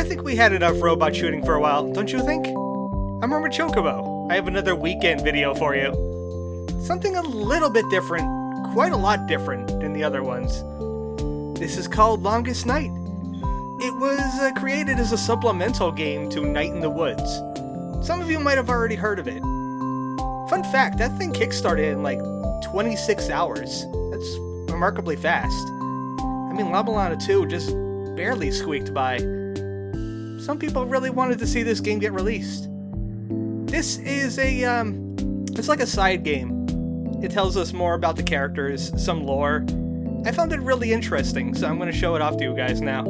I think we had enough robot shooting for a while, don't you think? I'm ArmoredChocobo. I have another weekend video for you. Something a little bit different, quite a lot different than the other ones. This is called Longest Night. It was created as a supplemental game to Night in the Woods. Some of you might have already heard of it. Fun fact, that thing kickstarted in like 26 hours. That's remarkably fast. I mean, Labalana 2 just barely squeaked by. Some people really wanted to see this game get released. This is it's like a side game. It tells us more about the characters, some lore. I found it really interesting, so I'm going to show it off to you guys now.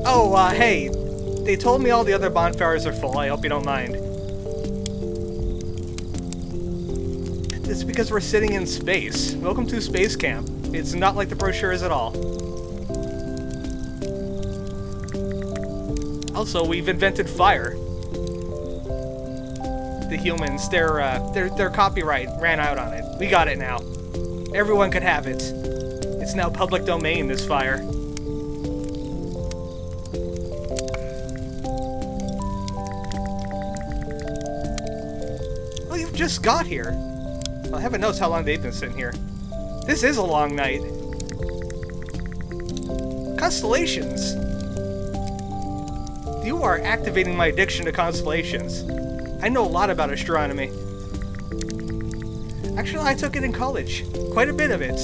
Oh, hey, they told me all the other bonfires are full. I hope you don't mind. It's because we're sitting in space. Welcome to Space Camp. It's not like the brochures at all. Also, we've invented fire. The humans, their copyright ran out on it. We got it now. Everyone could have it. It's now public domain, this fire. Oh, you've just got here. Well, heaven knows how long they've been sitting here. This is a long night. Constellations. You are activating my addiction to constellations. I know a lot about astronomy. Actually, I took it in college. Quite a bit of it.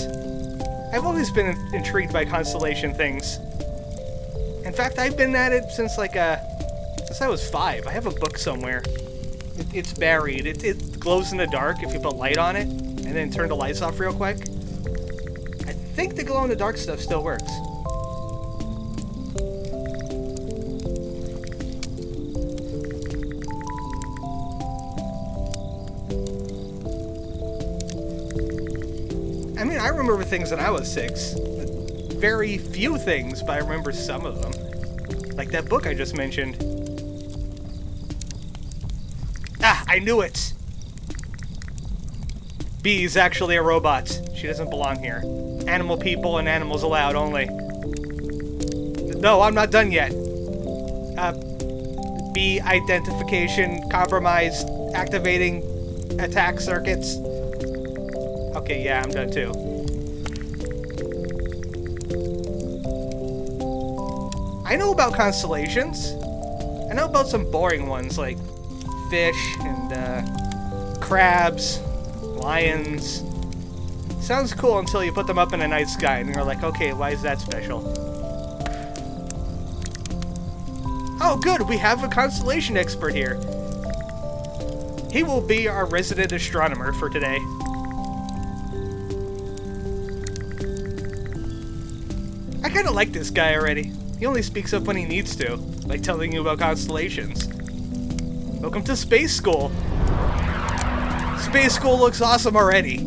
I've always been intrigued by constellation things. In fact, I've been at it since since I was 5. I have a book somewhere. It's buried. It glows in the dark if you put light on it, and then turn the lights off real quick. I think the glow-in-the-dark stuff still works. I mean, I remember things when I was 6. Very few things, but I remember some of them. Like that book I just mentioned. Ah, I knew it! B is actually a robot. She doesn't belong here. Animal people and animals allowed only. No, I'm not done yet. B identification compromised, activating attack circuits. Okay, yeah, I'm done too. I know about constellations. I know about some boring ones like fish and crabs, lions. Sounds cool until you put them up in a night sky and you're like, okay, why is that special? Oh, good, we have a constellation expert here. He will be our resident astronomer for today. I kind of like this guy already. He only speaks up when he needs to, like telling you about constellations. Welcome to Space School. Space School looks awesome already.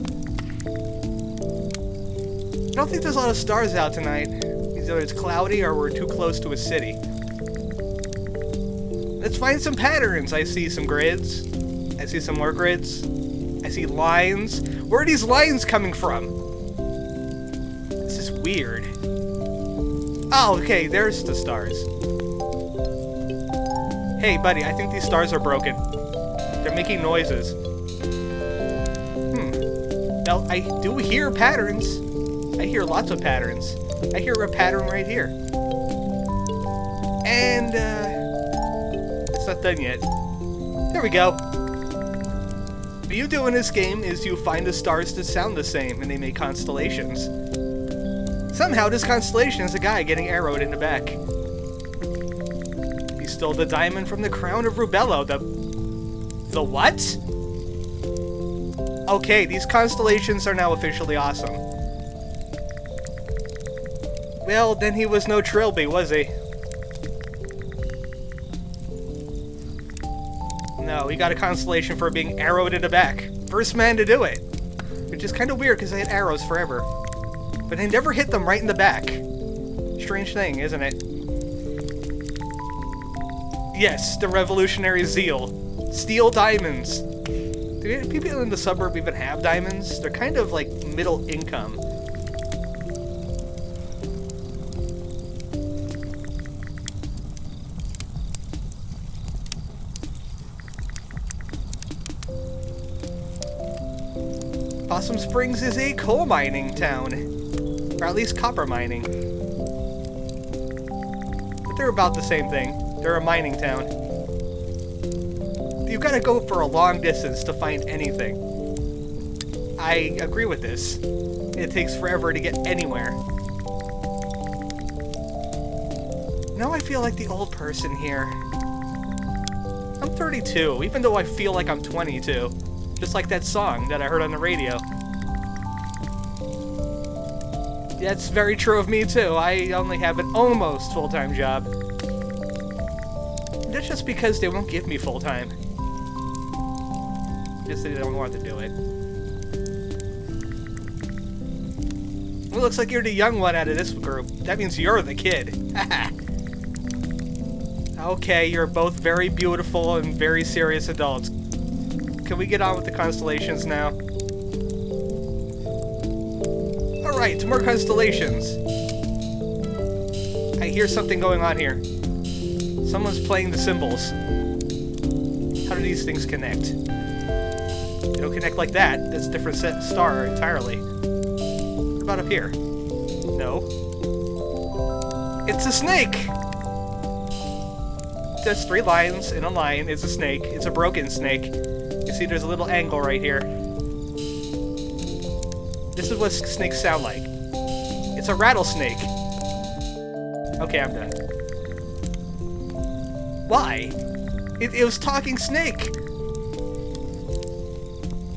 I don't think there's a lot of stars out tonight. Either it's cloudy or we're too close to a city. Let's find some patterns. I see some grids. I see some more grids. I see lines. Where are these lines coming from? This is weird. Oh, okay, there's the stars. Hey, buddy, I think these stars are broken. They're making noises. Now, I do hear patterns. I hear lots of patterns. I hear a pattern right here. And, it's not done yet. There we go. What you do in this game is you find the stars that sound the same, and they make constellations. Somehow, this constellation is a guy getting arrowed in the back. He stole the diamond from the crown of Rubello. The what? Okay, these constellations are now officially awesome. Well, then he was no Trilby, was he? No, he got a constellation for being arrowed in the back. First man to do it. Which is kind of weird because they had arrows forever. But they never hit them right in the back. Strange thing, isn't it? Yes, the revolutionary zeal. Steal diamonds. Do people in the suburb even have diamonds? They're kind of like middle income. Possum Springs is a coal mining town. Or at least copper mining. But they're about the same thing. They're a mining town. You've got to go for a long distance to find anything. I agree with this. It takes forever to get anywhere. Now I feel like the old person here. I'm 32, even though I feel like I'm 22. Just like that song that I heard on the radio. That's very true of me too. I only have an almost full-time job. That's just because they won't give me full-time. Just they don't want to do it. Well, looks like you're the young one out of this group. That means you're the kid. Okay, you're both very beautiful and very serious adults. Can we get on with the constellations now? Alright, more constellations. I hear something going on here. Someone's playing the cymbals. How do these things connect? They don't connect like that. That's a different star entirely. What about up here? No. It's a snake! There's 3 lines in a line. It's a snake. It's a broken snake. You see there's a little angle right here. This is what snakes sound like. It's a rattlesnake. Okay, I'm done. Why? It was talking snake.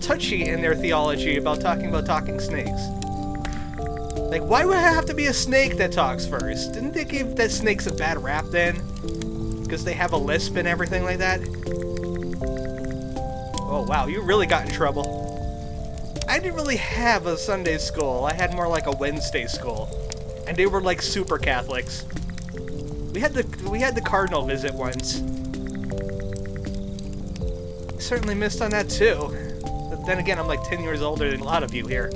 Touchy in their theology about talking snakes. Like, why would it have to be a snake that talks first? Didn't they give that snakes a bad rap then? Because they have a lisp and everything like that? Oh wow, you really got in trouble. I didn't really have a Sunday school. I had more like a Wednesday school. And they were like super Catholics. We had the cardinal visit once. I certainly missed on that too. But then again, I'm like 10 years older than a lot of you here.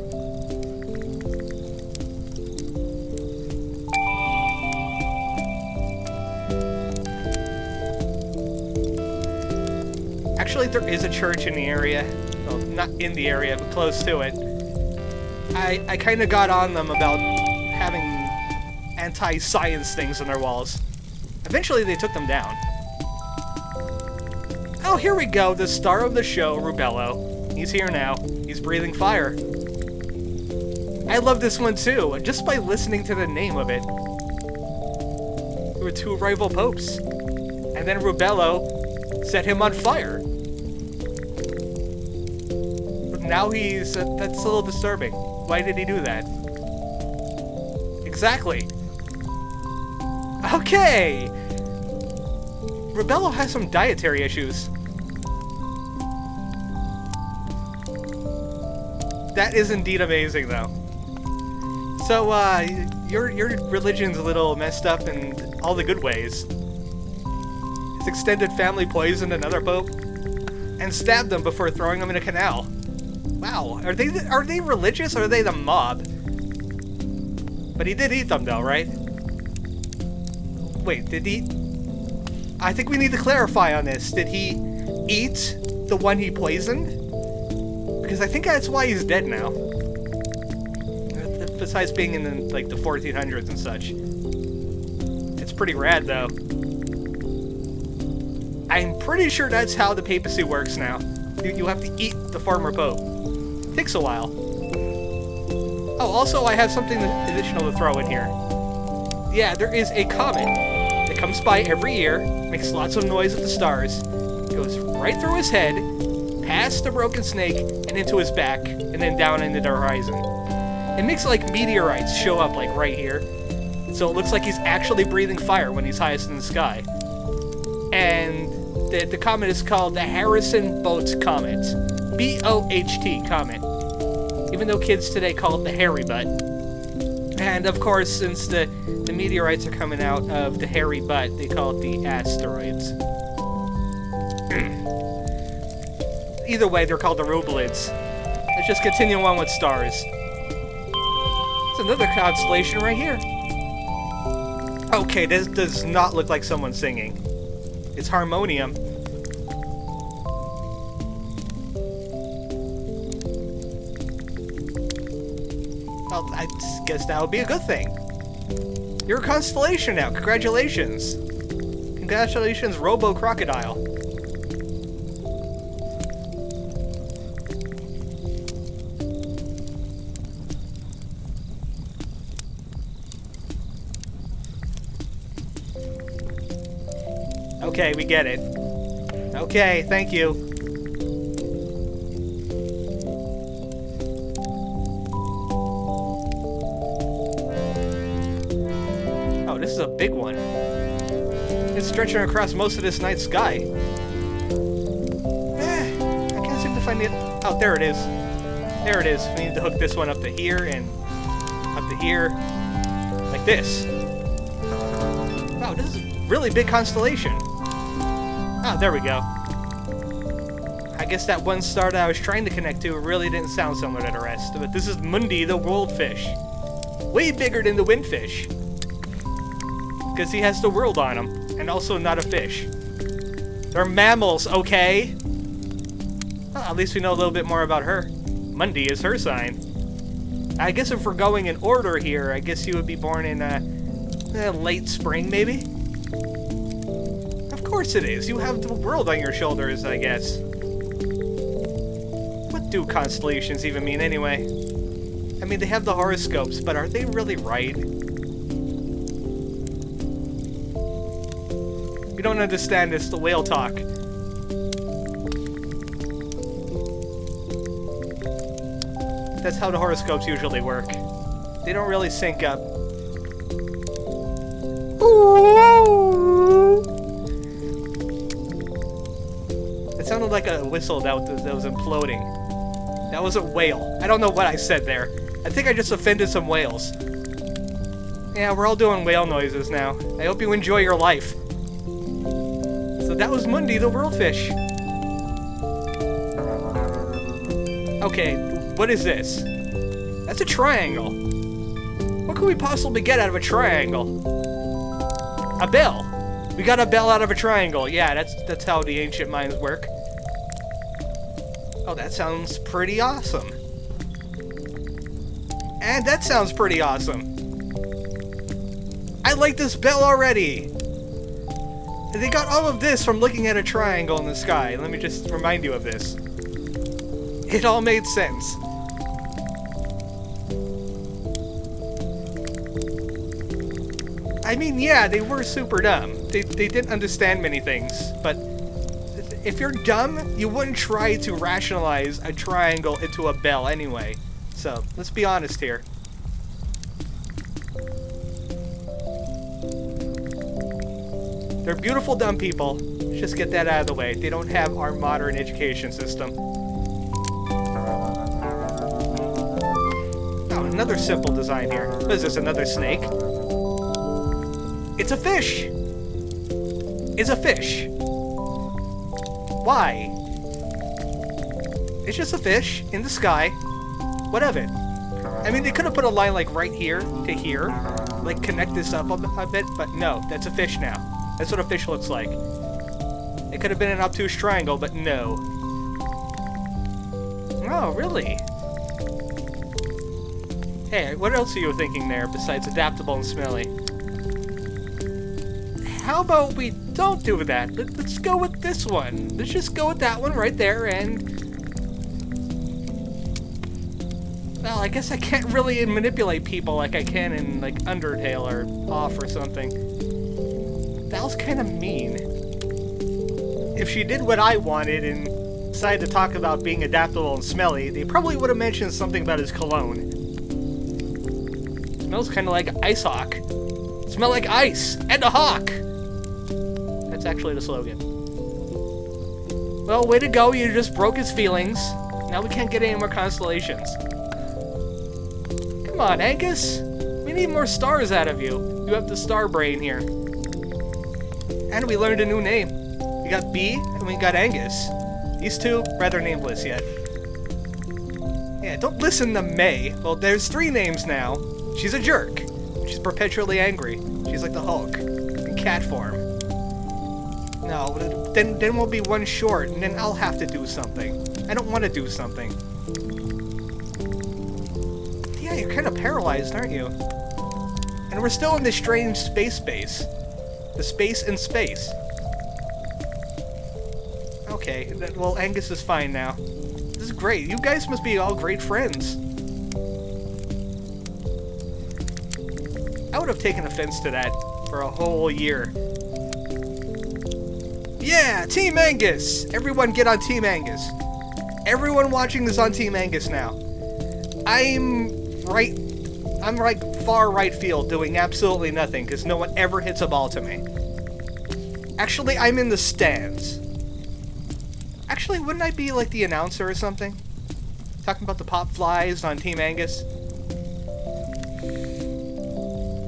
Actually, there is a church in the area. Well, not in the area, but close to it. I kind of got on them about having anti-science things on their walls. Eventually, they took them down. Oh, here we go, the star of the show, Rubello. He's here now. He's breathing fire. I love this one too, just by listening to the name of it. There were 2 rival popes. And then Rubello set him on fire. But now he's... that's a little disturbing. Why did he do that? Exactly. Okay! Rubello has some dietary issues. That is indeed amazing, though. So, your religion's a little messed up in all the good ways. His extended family poisoned another pope and stabbed them before throwing them in a canal. Wow, are they religious or are they the mob? But he did eat them, though, right? Wait, did he? I think we need to clarify on this. Did he eat the one he poisoned? Because I think that's why he's dead now. Besides being in the 1400s and such. It's pretty rad, though. I'm pretty sure that's how the papacy works now. You have to eat the former pope. Takes a while. Oh, also I have something additional to throw in here. Yeah, there is a comet that comes by every year, makes lots of noise at the stars, goes right through his head, past the broken snake, and into his back, and then down into the horizon. It makes like meteorites show up like right here. So it looks like he's actually breathing fire when he's highest in the sky. And the comet is called the Harrison-Bolt Comet. B-O-H-T comet. Even though kids today call it the hairy butt. And of course, since the meteorites are coming out of the hairy butt, they call it the asteroids. Either way, they're called the Rubelids. Let's just continue on with stars. There's another constellation right here. Okay, this does not look like someone singing. It's harmonium. Well, I guess that would be a good thing. You're a constellation now. Congratulations. Congratulations, Robo Crocodile. Okay, we get it. Okay, thank you. Oh, this is a big one. It's stretching across most of this night sky. I can't seem to find it. Oh, there it is. There it is. We need to hook this one up to here and up to here. Like this. Wow, this is a really big constellation. Oh, there we go. I guess that one star that I was trying to connect to really didn't sound similar to the rest. But this is Mundi, the worldfish. Way bigger than the windfish. Because he has the world on him. And also not a fish. They're mammals, okay? Well, at least we know a little bit more about her. Mundi is her sign. I guess if we're going in order here, I guess you would be born in late spring, maybe? Of course it is. You have the world on your shoulders, I guess. What do constellations even mean anyway? I mean, they have the horoscopes, but are they really right? You don't understand this, the whale talk. That's how the horoscopes usually work. They don't really sync up. It sounded like a whistle that was imploding. That was a whale. I don't know what I said there. I think I just offended some whales. Yeah, we're all doing whale noises now. I hope you enjoy your life. So that was Mundi, the worldfish. Okay, what is this? That's a triangle. What could we possibly get out of a triangle? A bell. We got a bell out of a triangle. Yeah, that's how the ancient minds work. Oh, that sounds pretty awesome. And that sounds pretty awesome. I like this bell already. They got all of this from looking at a triangle in the sky. Let me just remind you of this. It all made sense. I mean, yeah, they were super dumb. They didn't understand many things, but if you're dumb, you wouldn't try to rationalize a triangle into a bell anyway. So, let's be honest here. They're beautiful dumb people. Let's just get that out of the way. They don't have our modern education system. Oh, another simple design here. What is this, another snake? It's a fish! It's a fish. Why? It's just a fish in the sky. What of it? I mean, they could have put a line like right here to here. Like connect this up a bit, but no, that's a fish now. That's what a fish looks like. It could have been an obtuse triangle, but no. Oh, really? Hey, what else are you thinking there besides adaptable and smelly? How about we don't do that? Let's go with this one. Let's just go with that one right there and... Well, I guess I can't really manipulate people like I can in, like, Undertale or Off or something. That was kind of mean. If she did what I wanted and decided to talk about being adaptable and smelly, they probably would have mentioned something about his cologne. Smells kind of like ice hawk. Smell like ice and a hawk. That's actually the slogan. Well, way to go, you just broke his feelings. Now we can't get any more constellations. Come on, Angus. We need more stars out of you. You have the star brain here. And we learned a new name. We got B and we got Angus. These two, rather nameless yet. Yeah, don't listen to May. Well, there's 3 names now. She's a jerk. She's perpetually angry. She's like the Hulk in cat form. No, then we'll be one short, and then I'll have to do something. I don't want to do something. The Yeah, you're kind of paralyzed, aren't you? And we're still in this strange space base. The space in space. Okay, well, Angus is fine now. This is great. You guys must be all great friends. I would have taken offense to that for a whole year. Yeah, Team Angus! Everyone get on Team Angus. Everyone watching this on Team Angus now. I'm like far right field doing absolutely nothing because no one ever hits a ball to me. Actually, I'm in the stands. Actually, wouldn't I be like the announcer or something? Talking about the pop flies on Team Angus?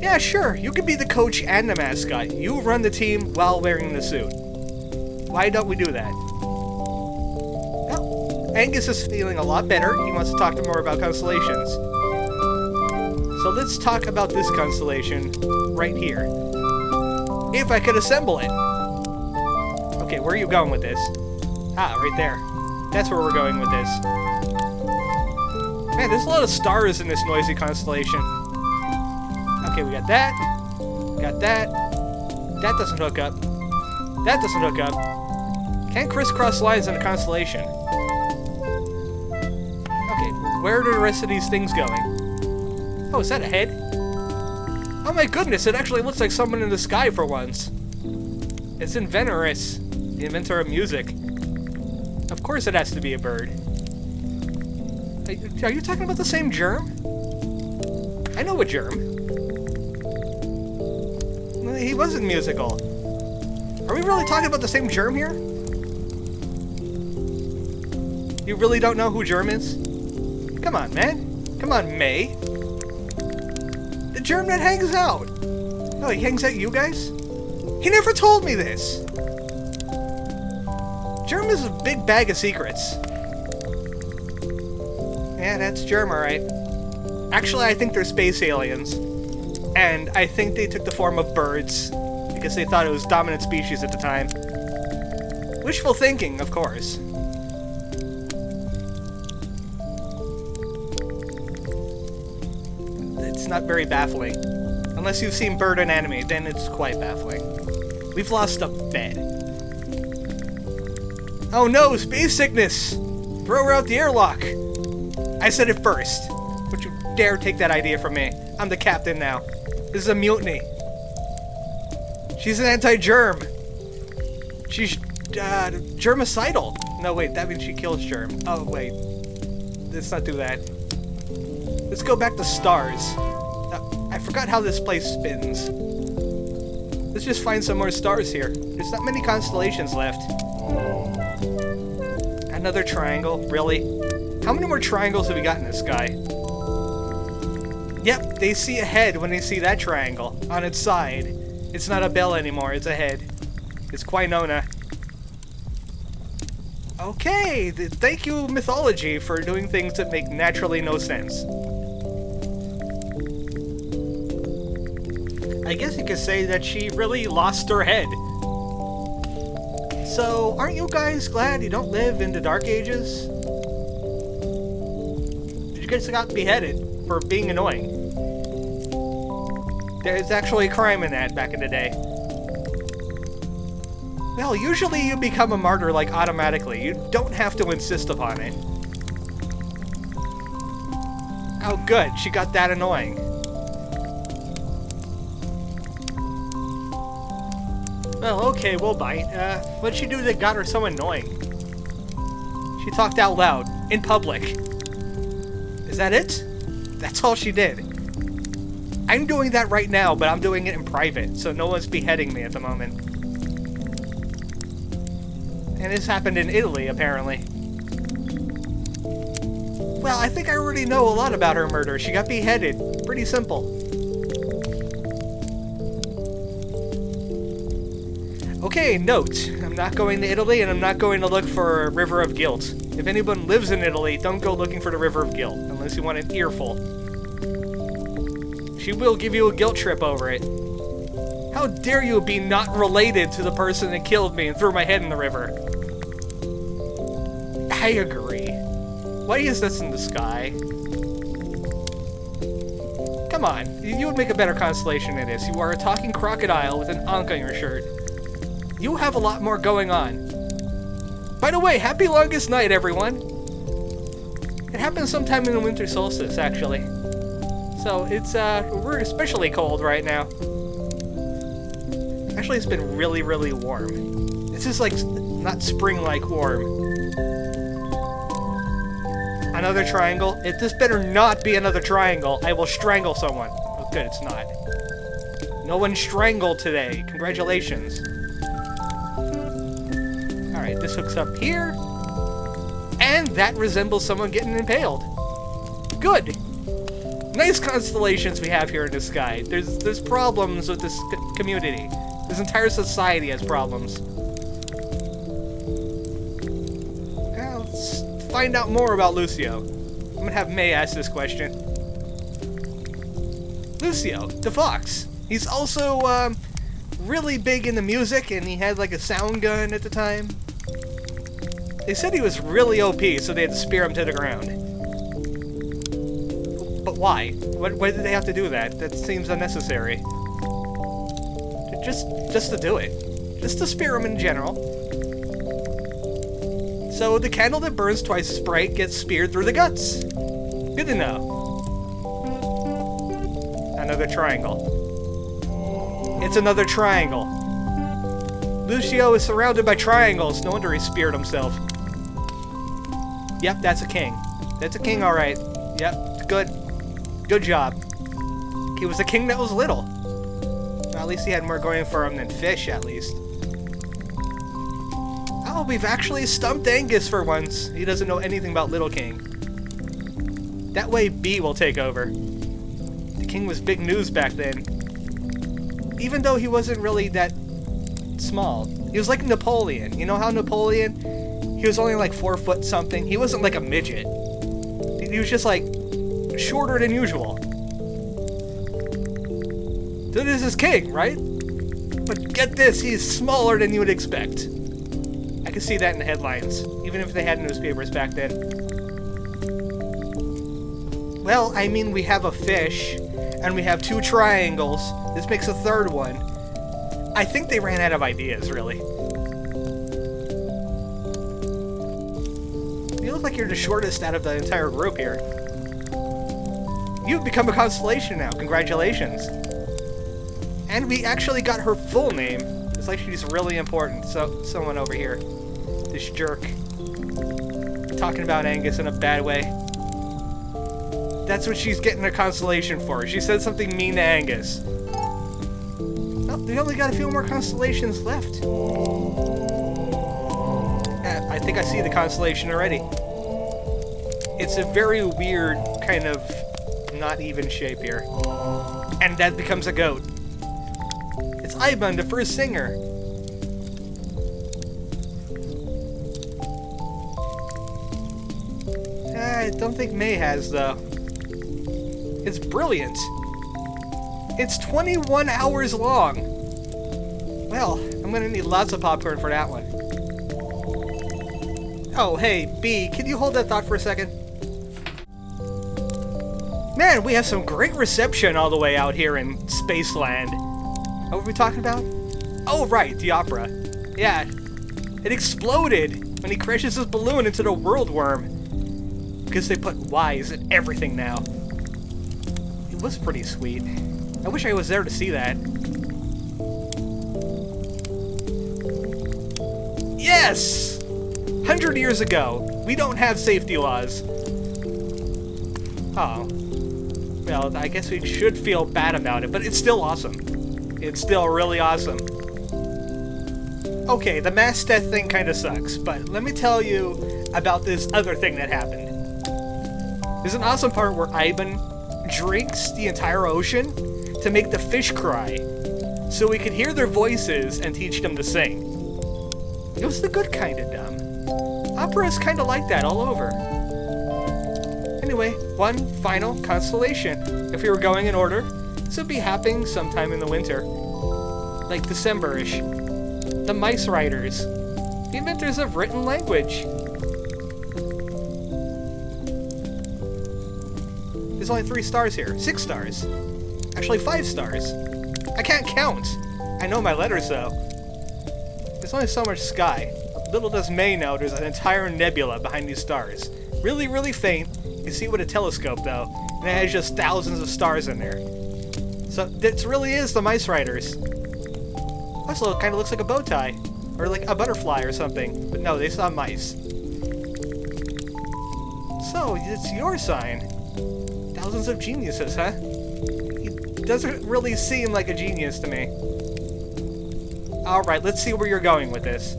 Yeah, sure, you could be the coach and the mascot. You run the team while wearing the suit. Why don't we do that? Well, Angus is feeling a lot better. He wants to talk more about constellations. So let's talk about this constellation right here. If I could assemble it. Okay, where are you going with this? Ah, right there. That's where we're going with this. Man, there's a lot of stars in this noisy constellation. Okay, we got that. Got that. That doesn't hook up. That doesn't hook up. Can't crisscross lines in a constellation. Okay, where are the rest of these things going? Oh, is that a head? Oh my goodness, it actually looks like someone in the sky for once. It's Inventorus, the inventor of music. Of course it has to be a bird. Are you talking about the same germ? I know a germ. He wasn't musical. Are we really talking about the same germ here? You really don't know who germ is? Come on, man. Come on, May. The germ that hangs out. Oh, he hangs out you guys? He never told me this. Germ is a big bag of secrets. Yeah, that's Germ, alright. Actually, I think they're space aliens. And I think they took the form of birds because they thought it was dominant species at the time. Wishful thinking, of course. It's not very baffling. Unless you've seen Bird in anime, then it's quite baffling. We've lost a bed. Oh no, space sickness! Throw her out the airlock! I said it first. Don't you dare take that idea from me. I'm the captain now. This is a mutiny. She's an anti-germ. She's, germicidal. No, wait, that means she kills germ. Oh, wait. Let's not do that. Let's go back to stars. I forgot how this place spins. Let's just find some more stars here. There's not many constellations left. Another triangle? Really? How many more triangles have we got in the sky? Yep, they see a head when they see that triangle on its side. It's not a bell anymore, it's a head. It's Quinona. Okay, thank you, mythology, for doing things that make naturally no sense. I guess you could say that she really lost her head. So, aren't you guys glad you don't live in the Dark Ages? You guys got beheaded for being annoying. There's actually a crime in that back in the day. Well, usually you become a martyr like automatically. You don't have to insist upon it. Oh good, she got that annoying. Well, okay, we'll bite. What'd she do that got her so annoying? She talked out loud, in public. Is that it? That's all she did. I'm doing that right now, but I'm doing it in private, so no one's beheading me at the moment. And this happened in Italy, apparently. Well, I think I already know a lot about her murder. She got beheaded. Pretty simple. Okay, note. I'm not going to Italy, and I'm not going to look for a river of guilt. If anyone lives in Italy, don't go looking for the river of guilt, unless you want an earful. She will give you a guilt trip over it. How dare you be not related to the person that killed me and threw my head in the river? I agree. Why is this in the sky? Come on, you would make a better constellation than this. You are a talking crocodile with an ankh on your shirt. You have a lot more going on. By the way, happy longest night, everyone. It happens sometime in the winter solstice, actually. So we're especially cold right now. Actually, it's been really, really warm. This is like not spring-like warm. Another triangle. This better not be another triangle. I will strangle someone. Oh, good, it's not. No one strangled today. Congratulations. Alright, this hooks up here. And that resembles someone getting impaled. Good. Nice constellations we have here in the sky. There's problems with this community. This entire society has problems. Well, let's find out more about Lucio. I'm gonna have May ask this question. Lucio, the fox. He's also really big in the music, and he had like a sound gun at the time. They said he was really OP, so they had to spear him to the ground. But why? Why did they have to do that? That seems unnecessary. Just to do it. Just to spear him in general. So the candle that burns twice as bright gets speared through the guts. Good to know. Another triangle. It's another triangle. Lucio is surrounded by triangles. No wonder he speared himself. Yep, that's a king. That's a king, alright. Yep, good. Good job. He was a king that was little. Well, at least he had more going for him than fish, at least. Oh, we've actually stumped Angus for once. He doesn't know anything about Little King. That way, B will take over. The king was big news back then. Even though he wasn't really that small. He was like Napoleon. You know how Napoleon, he was only like 4 foot something. He wasn't like a midget. He was just like shorter than usual. So this is king, right? But get this, he's smaller than you would expect. I can see that in the headlines, even if they had newspapers back then. Well, I mean, we have a fish, and we have 2 triangles. This makes a 3rd one. I think they ran out of ideas, really. You look like you're the shortest out of the entire group here. You've become a constellation now. Congratulations. And we actually got her full name. It's like she's really important. So, someone over here. This jerk. Talking about Angus in a bad way. That's what she's getting a constellation for. She said something mean to Angus. Oh, we only got a few more constellations left. I think I see the constellation already. It's a very weird kind of not even shape here. And that becomes a goat. It's Ivan, the first singer. I don't think May has, though. It's brilliant. It's 21 hours long. Well, I'm gonna need lots of popcorn for that one. Oh, hey, B, can you hold that thought for a second? Man, we have some great reception all the way out here in Spaceland. What were we talking about? Oh, right, the opera. Yeah, it exploded when he crashes his balloon into the world worm. Because they put Y's in everything now. It was pretty sweet. I wish I was there to see that. Yes! 100 years ago, we don't have safety laws. Oh. Well, I guess we should feel bad about it, but it's still awesome. It's still really awesome. Okay, the mass death thing kind of sucks, but let me tell you about this other thing that happened. There's an awesome part where Ivan drinks the entire ocean to make the fish cry, so we could hear their voices and teach them to sing. It was the good kind of dumb. Opera is kind of like that all over. Anyway, one final constellation. If we were going in order, this would be happening sometime in the winter. Like December-ish. The Mice Riders. The inventors of written language. There's only 3 stars here. 6 stars. Actually, 5 stars. I can't count. I know my letters, though. There's only so much sky. Little does May know there's an entire nebula behind these stars. Really, really faint. You can see with a telescope, though. And it has just thousands of stars in there. So, this really is the Mice Riders. Also, it kind of looks like a bow tie. Or like a butterfly or something. But no, they saw mice. So, it's your sign. Thousands of geniuses, huh? He doesn't really seem like a genius to me. Alright, let's see where you're going with this.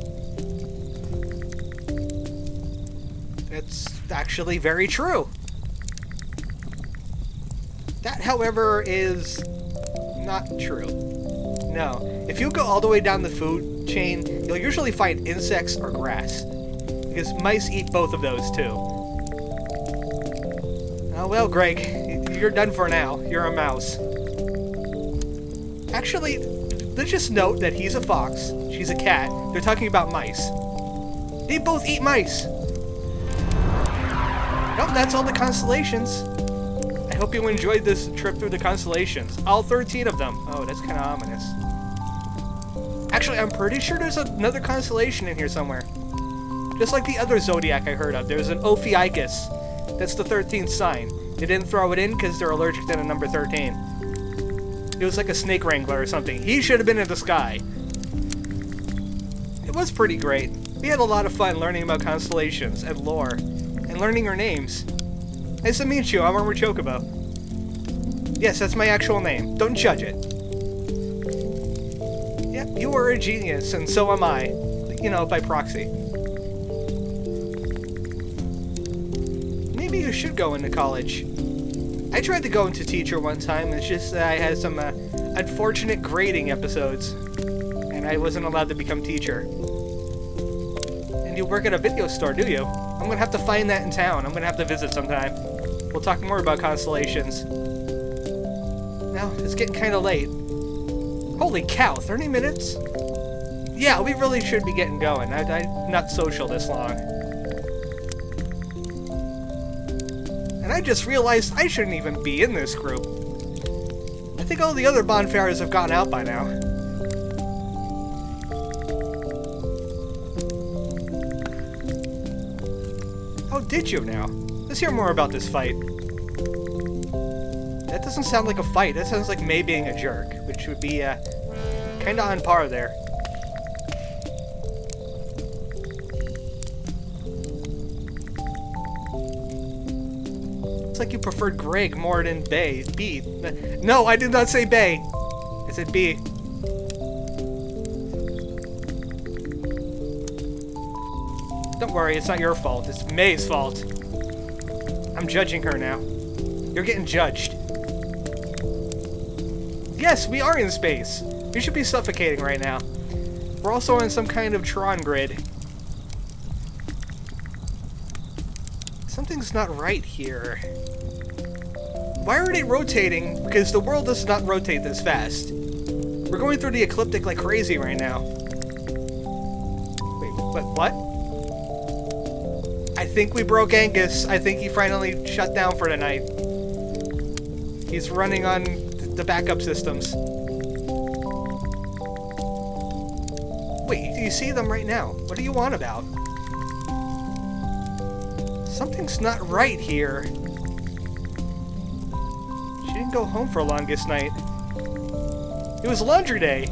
It's actually very true. That, however, is not true. No. If you go all the way down the food chain, you'll usually find insects or grass. Because mice eat both of those, too. Oh, well, Greg, you're done for now. You're a mouse. Actually, let's just note that he's a fox, she's a cat. They're talking about mice. They both eat mice. Nope, that's all the constellations. I hope you enjoyed this trip through the constellations. All 13 of them. Oh, that's kind of ominous. Actually, I'm pretty sure there's another constellation in here somewhere. Just like the other zodiac I heard of. There's an Ophiuchus. That's the 13th sign. They didn't throw it in because they're allergic to the number 13. It was like a snake wrangler or something. He should have been in the sky. It was pretty great. We had a lot of fun learning about constellations and lore, and learning our names. Nice to meet you, I'm ArmoredChocobo. Yes, that's my actual name. Don't judge it. Yep, you are a genius, and so am I. You know, by proxy. Maybe you should go into college. I tried to go into teacher one time, it's just that I had some unfortunate grading episodes, and I wasn't allowed to become teacher. And you work at a video store, do you? I'm gonna have to find that in town. I'm gonna have to visit sometime. We'll talk more about constellations. Now, it's getting kinda late. Holy cow, 30 minutes? Yeah, we really should be getting going. I'm not social this long. And I just realized I shouldn't even be in this group. I think all the other bonfires have gone out by now. Oh, did you now? Let's hear more about this fight. That doesn't sound like a fight. That sounds like May being a jerk, which would be kinda on par there. It's like you preferred Greg more than Bay. B. No, I did not say Bay. I said B. Don't worry, it's not your fault. It's May's fault. I'm judging her now. You're getting judged. Yes, we are in space. We should be suffocating right now. We're also on some kind of Tron grid. Something's not right here. Why are they rotating? Because the world does not rotate this fast. We're going through the ecliptic like crazy right now. Wait, what? I think we broke Angus. I think he finally shut down for the night. He's running on the backup systems. Wait, do you see them right now? What do you want about? Something's not right here. She didn't go home for longest night. It was laundry day.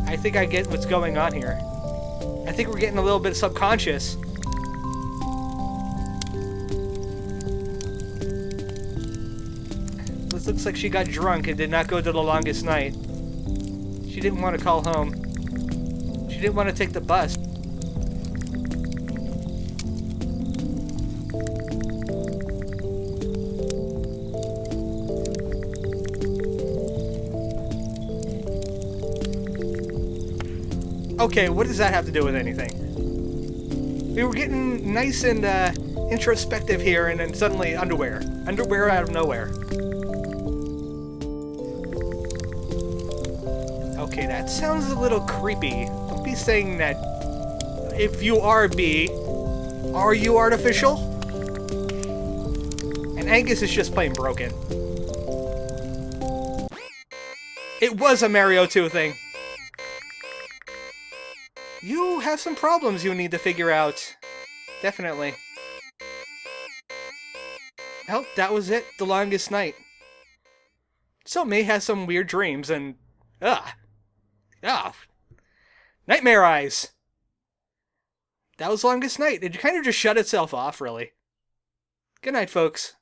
I think I get what's going on here. I think we're getting a little bit subconscious. This looks like she got drunk and did not go to the longest night. She didn't want to call home. She didn't want to take the bus. Okay, what does that have to do with anything? We were getting nice and introspective here, and then suddenly underwear. Underwear out of nowhere. Okay, that sounds a little creepy. Don't be saying that. If you are B, are you artificial? Angus is just plain broken. It was a Mario 2 thing. You have some problems you need to figure out. Definitely. Well, that was it. The longest night. So May has some weird dreams and... Nightmare eyes! That was longest night. It kind of just shut itself off, really. Good night, folks.